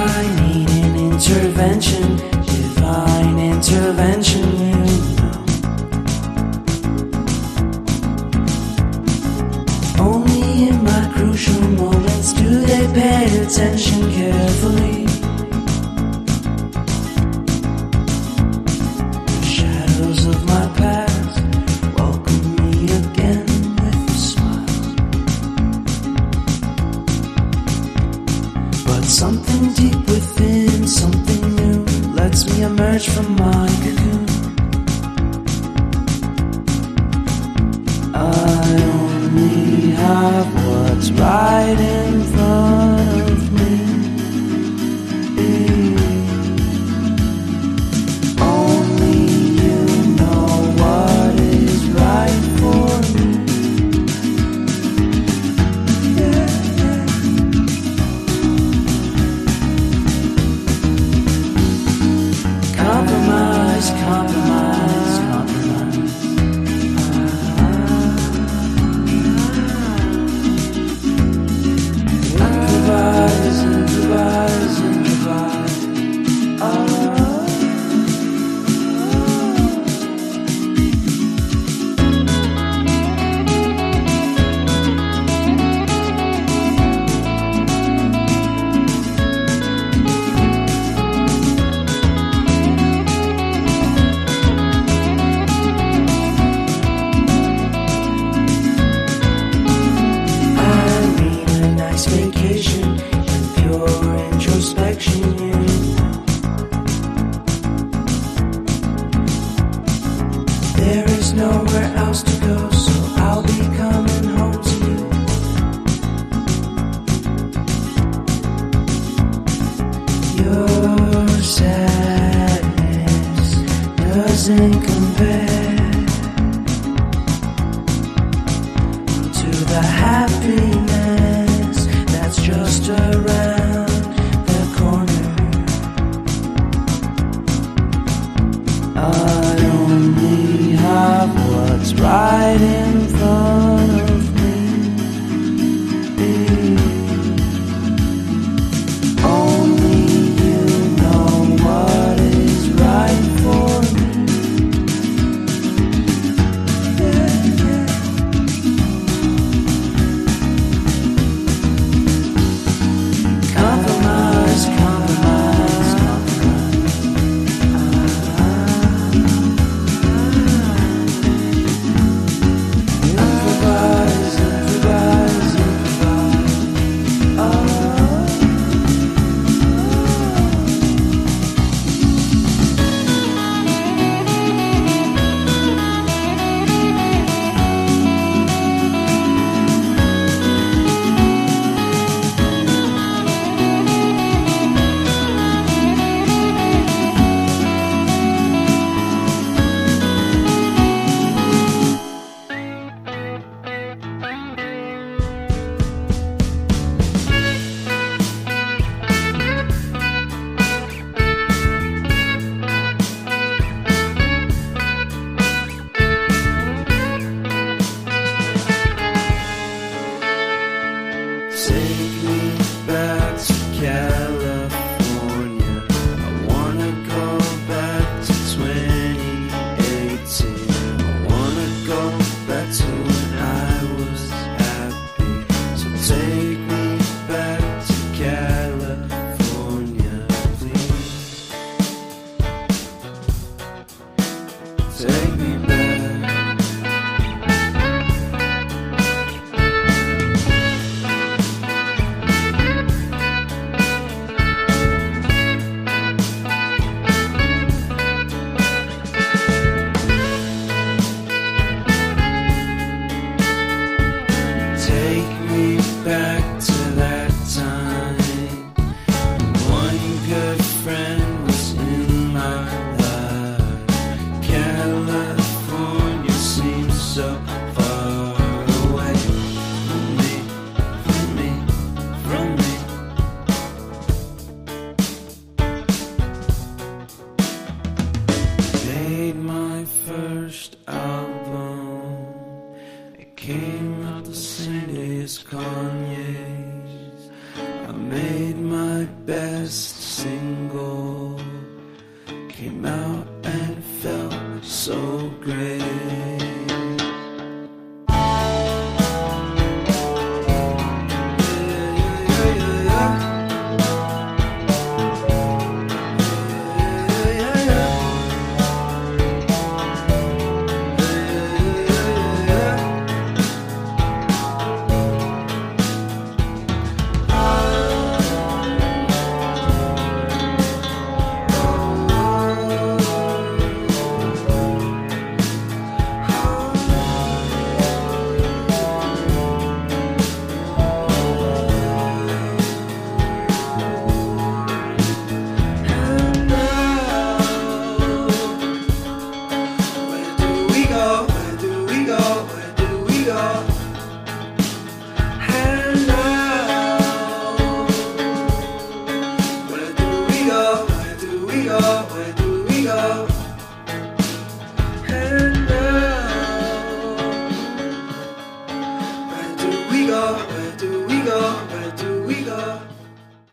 I need an intervention, divine intervention, you know. Only in my crucial moments do they pay attention carefully. The shadows of my past welcome me again with a smile. But something deep within, something new, lets me emerge from my cocoon. I only have what's right in front of me. Only you know what is right for me. Compromise, compromise, compromise. Improvise, improvise, improvise. Vacation and pure introspection, you know. There is nowhere else to go, so I'll be coming home to you. Your sadness doesn't compare to the happiness that's just around the corner. I only have what's right in front of me. Only you know what is right for me. Compromise, compromise, compromise. Improvise, improvise, improvise. Take me back to California. I wanna go back to 2018. I wanna go back to when I was happy. So take me back to California, please. Take me back. Take me back to that time. One good friend was in my life. California seems so far away from me, from me, from me. Made my first album. It came out the same day as Kanye's. I made my best single, came out and felt so great. Where do we go?